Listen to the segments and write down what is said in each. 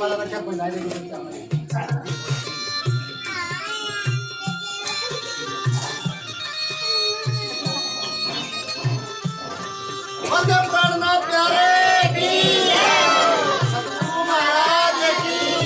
वाला बच्चा कोई ला देगी प्रार्थना प्यारे की सतगुरु महाराज की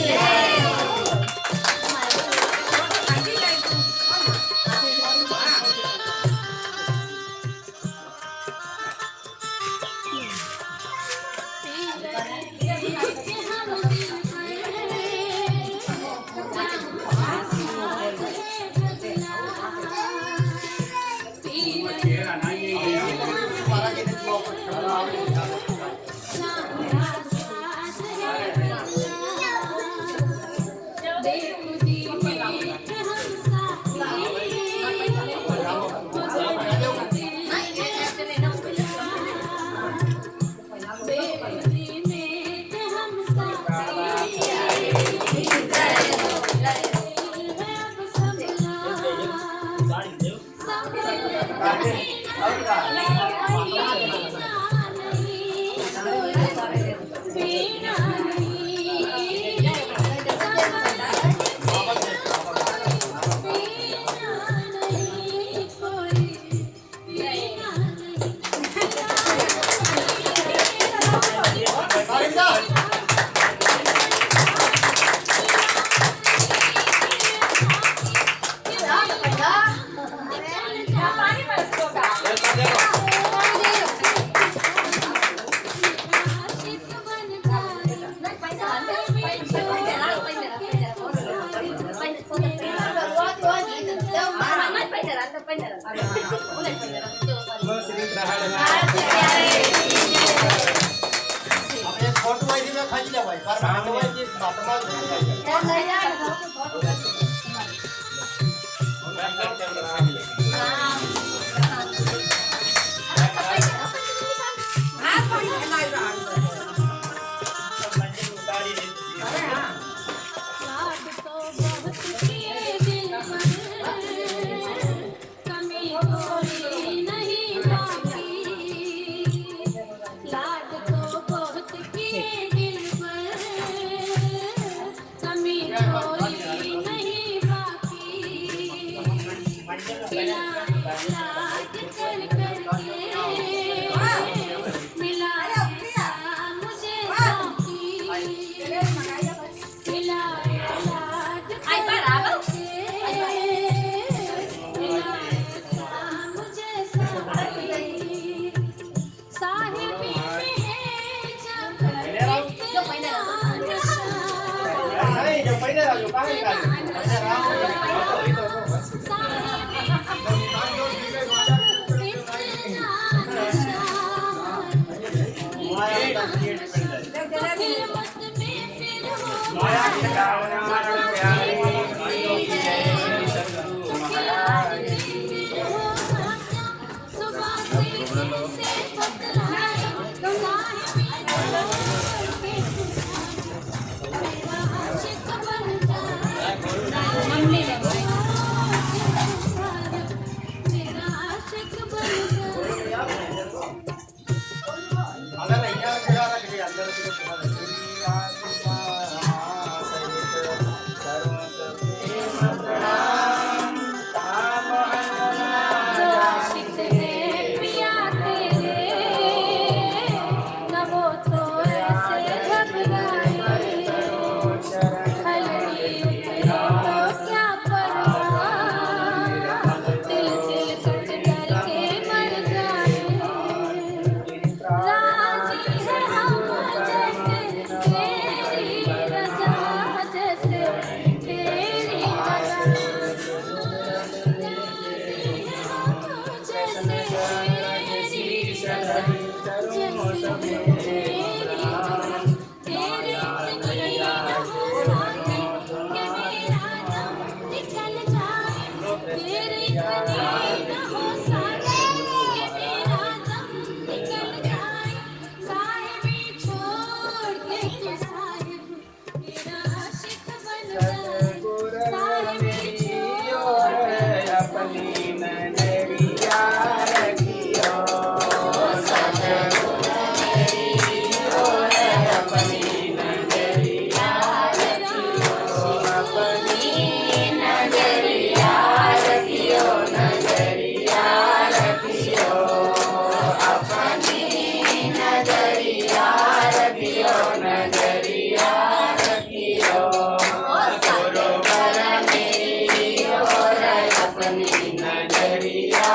नजरिया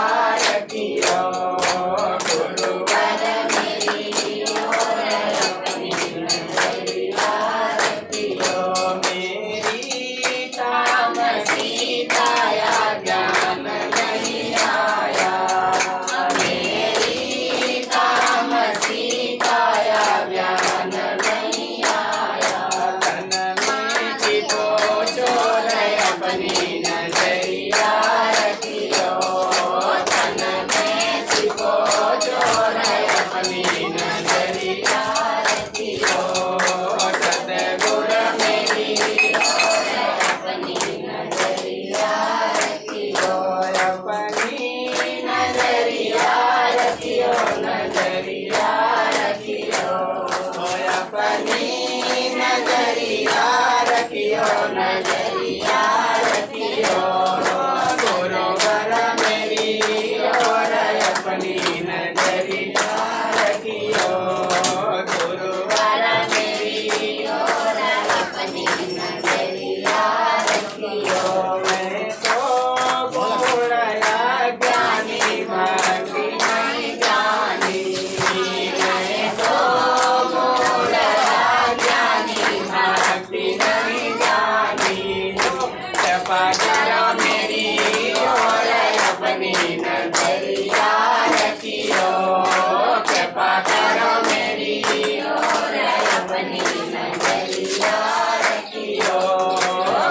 रखियो गुरुवर मेरी ओर अपनी नजरिया रखियो मेरी तामसी काया ज्ञान नहीं आया मेरी तामसी काया ज्ञान नहीं आया तन में चितो चोर अपनी नजरिया रखियो तन में चितो चोर अपनी नजरिया रखियो सतगुर मेरी ओर अपनी नजरिया रखियो अपनी नजरिया रखियो नजरिया रखियो अपनी नजरिया रखियो नजरिया रखियो गुरुवर मेरी ओर अपनी नजरिया रखियो गुरुवर मेरी ओर अपनी नजरिया रखियो मैं तो घोड़या ज्ञानी भक्ति नहीं जानी मैं तो घोड़या ज्ञानी भक्ति नहीं जानी कृपा करो मेरी ओर अपनी नजरिया रखियो कृपा करो मेरी ओर अपनी नजरिया रखियो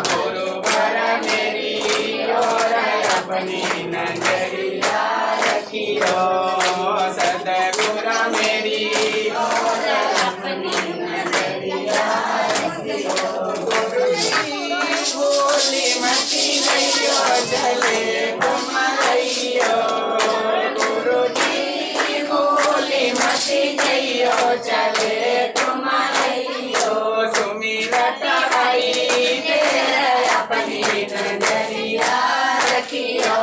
गुरुवर मेरी ओर अपनी नजरिया रखियो सतगुर मेरी ओर अपनी नजरिया रखियो गुरुजी भोली मती गइयो चले घुमैयो गुरुजी भोली मती गइयो चले घुमैयो सुमिरत आई तेरे अपनी नजरिया रखियो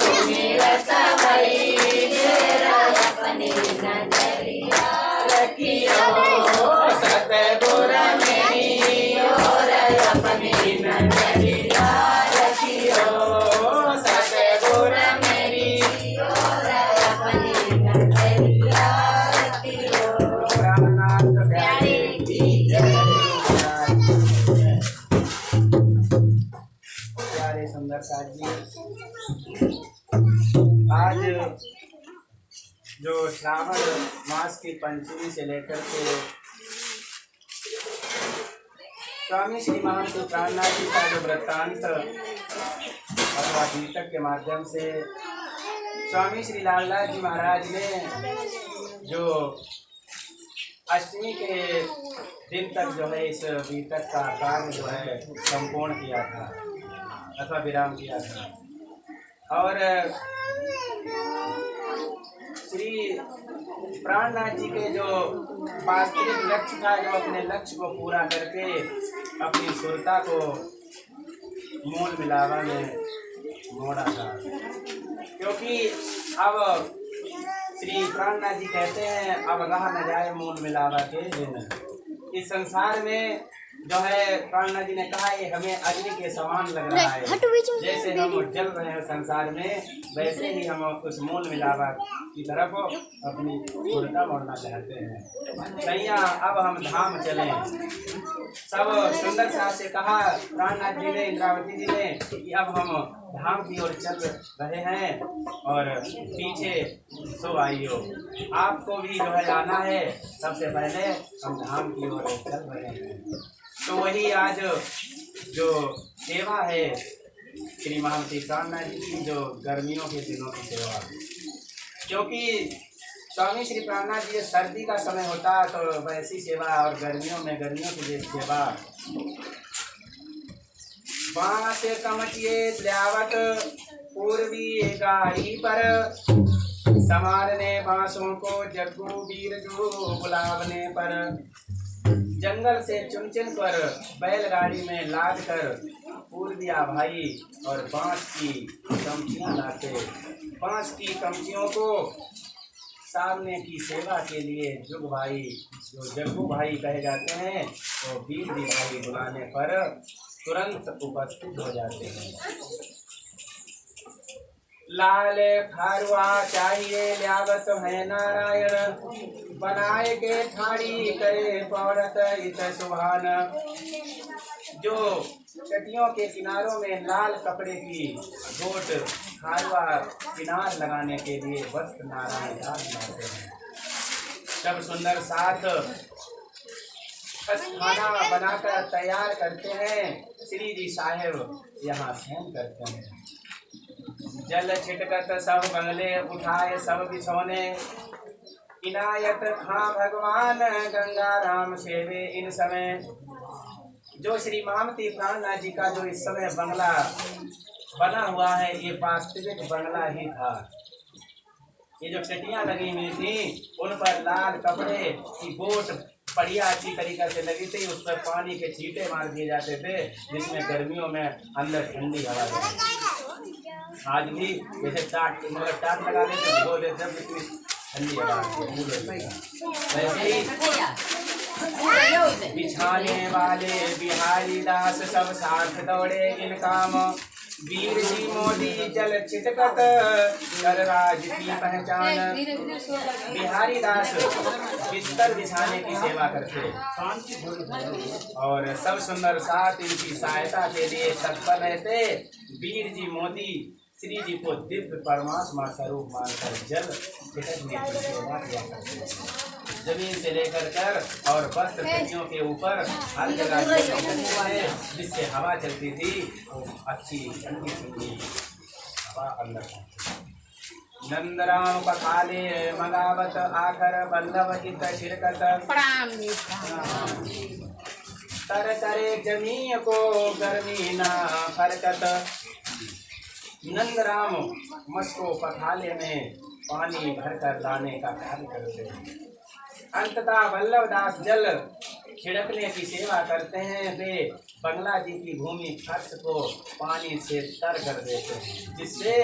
सुमिरत आई तेरे अपनी नजरिया रखियो सतगुर मेरी ओर अपनी नजरिया रखियो सतगुर मेरी ओर अपनी नजरिया रखियो रामनाथ प्यारे की जय प्यारे सुंदर साथ जी आज जो श्रावण मास की पंचमी से लेकर के स्वामी श्री महंत प्राणनाथ जी का जो वृत्तांत अथवा गीतक के माध्यम से स्वामी श्री लालदास जी महाराज ने जो अष्टमी के दिन तक जो है इस गीतक का कार्य जो है संपूर्ण किया था अथवा विराम किया था और श्री प्राणनाथ जी के जो वास्तविक लक्ष्य था जो अपने लक्ष्य को पूरा करके अपनी सुरता को मूल मिलावा में मोड़ा था क्योंकि अब श्री प्राणनाथ जी कहते हैं अब रहा न जाए मूल मिलावा के दिन इस संसार में जो है प्राणनाथ जी ने कहा ये हमें अग्नि के समान लग रहा है जैसे हम जल रहे हैं संसार में वैसे ही हम उस मूल मिलावा की तरफ अपनी पूर्णता मोड़ना चाहते हैं नैया अब हम धाम चलें सब सुंदर साथ से कहा प्राणनाथ जी ने इंद्रावती जी ने कि अब हम धाम की ओर चल रहे हैं और पीछे सो आइयो आपको भी जो है आना है सबसे पहले हम धाम की ओर चल रहे हैं तो वही आज जो सेवा है श्री महंती प्राणनाथ जी की जो गर्मियों के दिनों की सेवा क्योंकि स्वामी श्री प्राणनाथ जी सर्दी का समय होता तो वैसी सेवा और गर्मियों की जैसी सेवा बांस कमचिए ल्यावत पूर्वी गाड़ी पर संवारने बांसों को जग्गू वीर जो बुलावने पर जंगल से चुन चुन कर बैलगाड़ी में लाद कर पूर्विया भाई और बांस की कमचियां लाते बांस की कमचियों को सामने की सेवा के लिए जुग भाई जो जग्गू भाई कहे जाते हैं तो वीर भाई बुलाने पर तुरंत उपस्थित हो जाते हैं। लाल खारुआ चाहिए ल्यावत है नारायण, बनाए के ठाड़ी करे पौरत इत सुभान। जो चटियों के किनारों में लाल कपड़े की गोट खारुआ किनार लगाने के लिए वस्त्र नारायण दास लाते हैं। सब सुंदर साथ खाना बनाकर तैयार करते हैं। श्री जी साहेब यहाँ शयन करते हैं। जल छिटकत सब बंगले उठाए सब बिछौने, इनायत खां भगवान गंगा राम सेवे इन समय। जो श्री मामती प्राणनाथ जी का जो इस समय बंगला बना हुआ है, ये वास्तविक बंगला ही था। ये जो चटियां लगी हुई थी उन पर लाल कपड़े की गोट बढ़िया अच्छी तरीके से लगी थी। उस पर पानी के छींटे मार दिए जाते थे, जिसमें गर्मियों में अंदर ठंडी हवा जाती। आज भी जैसे टाट लगा देते धो देते ठंडी हवा वैसे ही बिछाने वाले बिहारी दास सब साथ दौड़े इन काम। वीर जी मोदी जल छिटकत कर राज की पहचान। बिहारी दास बिस्तर बिछाने की सेवा करते और सब सुंदर साथ इनकी सहायता के लिए तत्पर रहते। वीर जी मोदी श्री जी को दिव्य परमात्मा स्वरूप मानकर जल छिटकने की सेवा किया करते। जमीन से लेकर कर और वस्त्र चटियों के ऊपर हर जगह जिससे हवा चलती थी, अच्छी ठंडी ठंडी हवा अंदर। नंदराम पखाले मंगावत आकर बल्लभ हित शिरकत, तर करे जमीन को गर्मी ना फरकत। नंदराम मस्को पखाले में पानी भरकर लाने का कार्य करते हैं। अंततः वल्लभदास जल छिड़कने की सेवा करते हैं। वे बंगला जी की भूमि फर्श को पानी से तर कर देते हैं, जिससे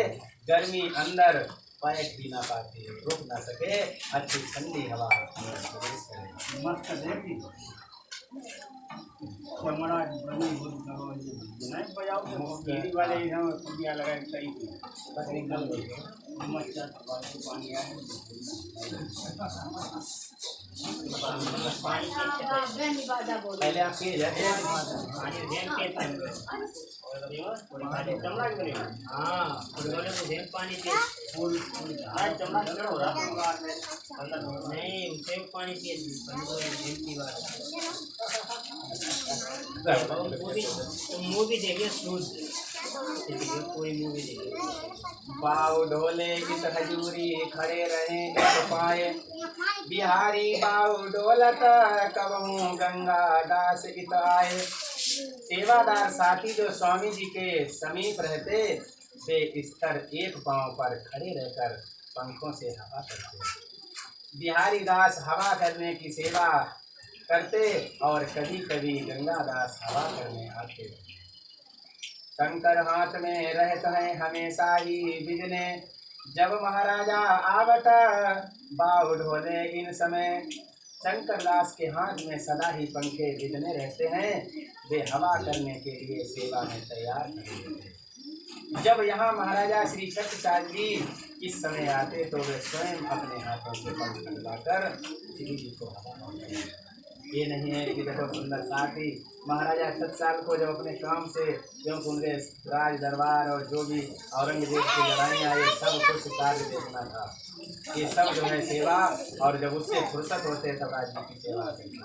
गर्मी अंदर पैक भी ना पाती, रुक ना सके, अच्छी ठंडी हवा मस्त देती। वाले लगाए सही बस निकल गई। पहले आप किए जाते हैं पानी नहीं उसे पानी मूवी देखिए कोई मूवी देखिए। बाऊ ढोले गीत हजूरी खड़े रहे पाए, बिहारी बाऊ डोलत कबहू गंगा दास इत आए। सेवादार साथी जो स्वामी जी के समीप रहते, वे स्तर एक पांव पर खड़े रहकर पंखों से हवा करते। बिहारी दास हवा करने की सेवा करते और कभी कभी गंगा दास हवा करने आते। शंकर हाथ में रहते हैं हमेशा ही बिजने, जब महाराजा आवत बाऊ ढोले इन समय। शंकर दास के हाथ में सदा ही पंखे बिजने रहते हैं, वे हवा करने के लिए सेवा में तैयार हैं। जब यहाँ महाराजा श्री सत्यसाल जी इस समय आते तो वे स्वयं अपने हाथों से पंख लगाकर श्री जी को हवा करते हैं। ये नहीं है कि देखो सुंदर साथी महाराजा सतसाल को जब अपने काम से क्योंकि उनके राज दरबार और जो भी औरंगजेब की लड़ाइयाँ ये सब कुछ कार्य देखना था। ये सब जो है सेवा, और जब उससे फुर्सत होते तब राज्य की सेवा करते।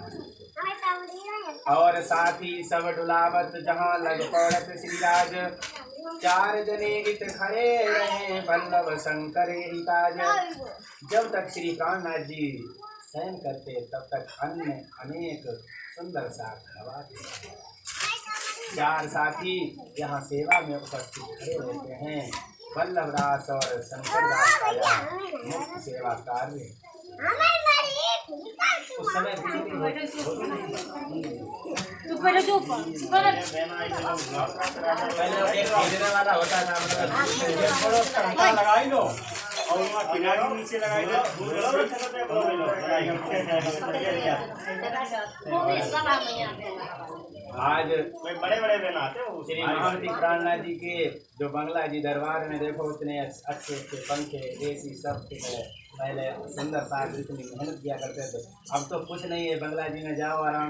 और साथ ही सब डुलावत जहाँ लग पड़त श्री राज, चार जने गीत खड़े रहे वल्लभ शंकर ही काज। जब तक श्री प्राणनाथ जी शयन करते तब तक अन्य अनेक सुंदर साथ हवा देते। चार साथी यहाँ सेवा में उपस्थित खड़े रहते हैं। वल्लभदास और शंकर दास का यह मुख्य सेवा कार्य। उस समय पहले एक वाला होता था, मतलब लगाई लो और वहाँ किनारे नीचे लगाए आज बड़े बड़े बनाते हो श्री महामती प्राणनाथ जी के जो बंगला जी दरबार में देखो उतने अच्छे अच्छे पंखे एसी सब थे। पहले सुंदर साथ इतनी मेहनत किया करते थे। अब तो कुछ नहीं है, बंगला जी में जाओ आराम